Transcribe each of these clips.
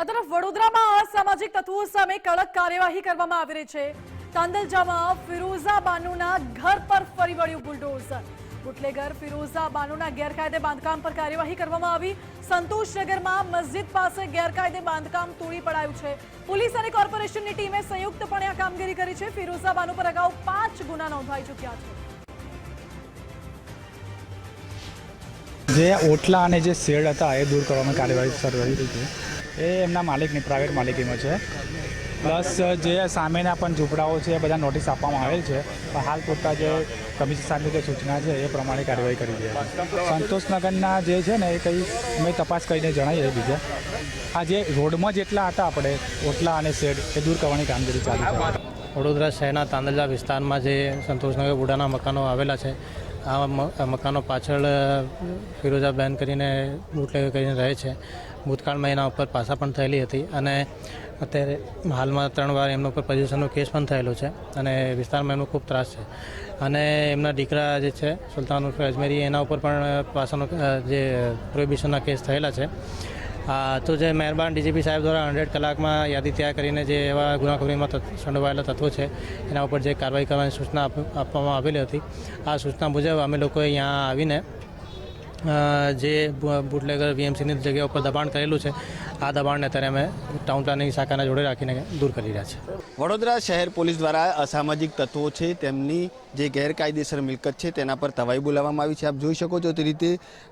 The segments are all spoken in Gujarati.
આ તરફ વડોદરામાં અસામાજિક તત્વો સામે કડક કાર્યવાહી કરવામાં આવી રહી છે। તાંદલજામાં ફિરોઝા બાનુના ઘર પર ફરી વળ્યું બુલડોઝર। બુટલેગર ફિરોઝા બાનુના ગેરકાયદે બાંધકામ પર કાર્યવાહી કરવામાં આવી। સંતોષનગરમાં મસ્જિદ પાસે ગેરકાયદે બાંધકામ તોડી પડાયું છે। પોલીસ અને કોર્પોરેશનની ટીમે સંયુક્તપણે આ કામગીરી કરી છે। ફિરોઝા બાનુ પર અગાઉ 5 ગુના નોંધાઈ ચૂક્યા છે। જે ઓટલા અને જે શેડ હતા એ દૂર કરવામાં કાર્યવાહી શરૂ થઈ છે। એ એમના માલિકની પ્રાઇવેટ માલિકીમાં છે। પ્લસ જે સામેના પણ ઝૂંપડાઓ છે એ બધા નોટિસ આપવામાં આવેલ છે, પણ હાલ પૂરતા જે કમિશનર સાહેબની જે સૂચના છે એ પ્રમાણે કાર્યવાહી કરી છે। સંતોષનગરના જે છે ને એ કંઈ અમે તપાસ કરીને જણાવીએ બીજા આ જે રોડમાં જેટલા હતા આપણે ઓટલા અને શેડ એ દૂર કરવાની કામગીરી ચાલુ છે। વડોદરા શહેરના તાંદલજા વિસ્તારમાં જે સંતોષનગર બુડાના મકાનો આવેલા છે, આ મકાનો પાછળ ફિરોઝાબેન કરીને બુટલેગર કરીને રહે છે। ભૂતકાળમાં એના ઉપર પાસા પણ થયેલી હતી અને અત્યારે હાલમાં 3 વાર એમના ઉપર પોઝિશનનો કેસ પણ થયેલો છે અને વિસ્તારમાં એમનો ખૂબ ત્રાસ છે। અને એમના દીકરા જે છે સુલતાન ઉર્ફે અજમેરી, એના ઉપર પણ પાસાનો જે પ્રોહિબિશનના કેસ થયેલા છે। તો જે મહેરબાન ડીજીપી સાહેબ દ્વારા 100 કલાકમાં યાદી તૈયાર કરીને જે એવા ગુનાખોરીમાં સંડોવાયેલા તત્વો છે એના ઉપર જે કાર્યવાહી કરવાની સૂચના આપવામાં આવેલી હતી। આ સૂચના મુજબ અમે લોકોએ અહીંયા આવીને જે બુટલેગર વીએમસીની જગ્યા ઉપર દબાણ કરેલું છે, આ દબાણને અત્યારે અમે ટાઉન પ્લાનિંગ શાખાના જોડે રાખીને દૂર કરી રહ્યા છીએ। વડોદરા શહેર પોલીસ દ્વારા અસામાજિક તત્વો છે તેમની જે ગેરકાયદેસર મિલકત છે તેના પર તવાઈ બોલાવવામાં આવી છે। આપ જોઈ શકો છો તે રીતે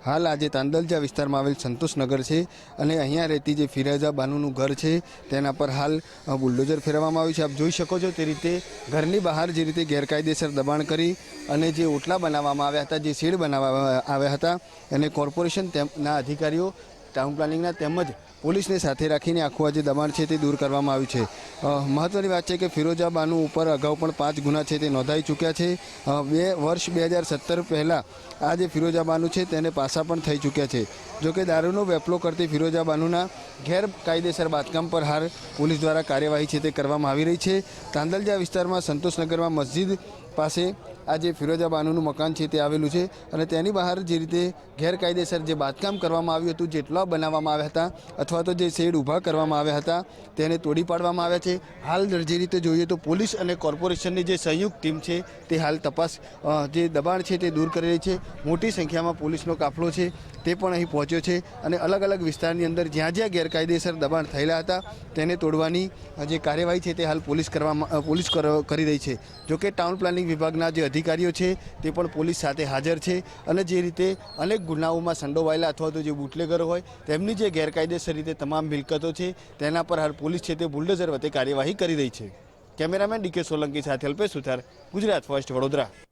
હાલ આજે તાંદલજા વિસ્તારમાં આવેલ સંતોષનગર છે અને અહીંયા રહેતી જે ફિરોઝા બાનુનું ઘર છે તેના પર હાલ બુલડોઝર ફેરવવામાં આવ્યું છે। આપ જોઈ શકો છો તે રીતે ઘરની બહાર જે રીતે ગેરકાયદેસર દબાણ કરી અને જે ઓટલા બનાવવામાં આવ્યા હતા, જે શેડ બનાવવામાં આવ્યા હતા, અને કોર્પોરેશન તેમના અધિકારીઓ ટાઉન પ્લાનિંગના તેમજ પોલીસને સાથે રાખીને આખું આ જે દબાણ છે તે દૂર કરવામાં આવ્યું છે। મહત્ત્વની વાત છે કે ફિરોઝા બાનુ ઉપર અગાઉ પણ 5 ગુના છે તે નોંધાઈ ચૂક્યા છે। વર્ષ 2017 પહેલાં આ જે ફિરોઝા બાનુ છે તેને પાસા પણ થઈ ચૂક્યા છે। જોકે દારૂનો વેપલો કરતી ફિરોઝા બાનુના ગેરકાયદેસર બાંધકામ પર હાલ પોલીસ દ્વારા કાર્યવાહી છે તે કરવામાં આવી રહી છે। તાંદલજા વિસ્તારમાં સંતોષનગરમાં મસ્જિદ પાસે આ જે ફિરોઝા બાનુનું મકાન છે તે આવેલું છે અને તેની બહાર જે રીતે ગેરકાયદેસર જે બાંધકામ કરવામાં આવ્યું હતું, જેટલા બનાવવામાં આવ્યા હતા અથવા તો જે શેડ ઊભા કરવામાં આવ્યા હતા તેને તોડી પાડવામાં આવ્યા છે। હાલ જે રીતે જોઈએ તો પોલીસ અને કોર્પોરેશનની જે સંયુક્ત ટીમ છે તે હાલ તપાસ જે દબાણ છે તે દૂર કરી રહી છે। મોટી સંખ્યામાં પોલીસનો કાફલો છે તે પણ અહીં પહોંચ્યો છે અને અલગ અલગ વિસ્તારની અંદર જ્યાં જ્યાં ગેરકાયદેસર દબાણ થયેલા હતા તેને તોડવાની જે કાર્યવાહી છે તે હાલ પોલીસ કરી રહી છે। જોકે ટાઉન પ્લાનિંગ વિભાગના જે અધિકારીઓ છે તે પણ પોલીસ સાથે હાજર છે અને જે રીતે અનેક ગુનાઓમાં સંડોવાયેલા અથવા તો જે બુટલેગર હોય તેમની જે ગેરકાયદેસર રીતે તમામ મિલકતો છે તેના પર હાલ પોલીસ છે તે બુલડોઝર વડે કાર્યવાહી કરી રહી છે। કેમેરામેન ડીકે સોલંકી સાથે અલ્પેશ સુથાર, ગુજરાત ફર્સ્ટ, વડોદરા।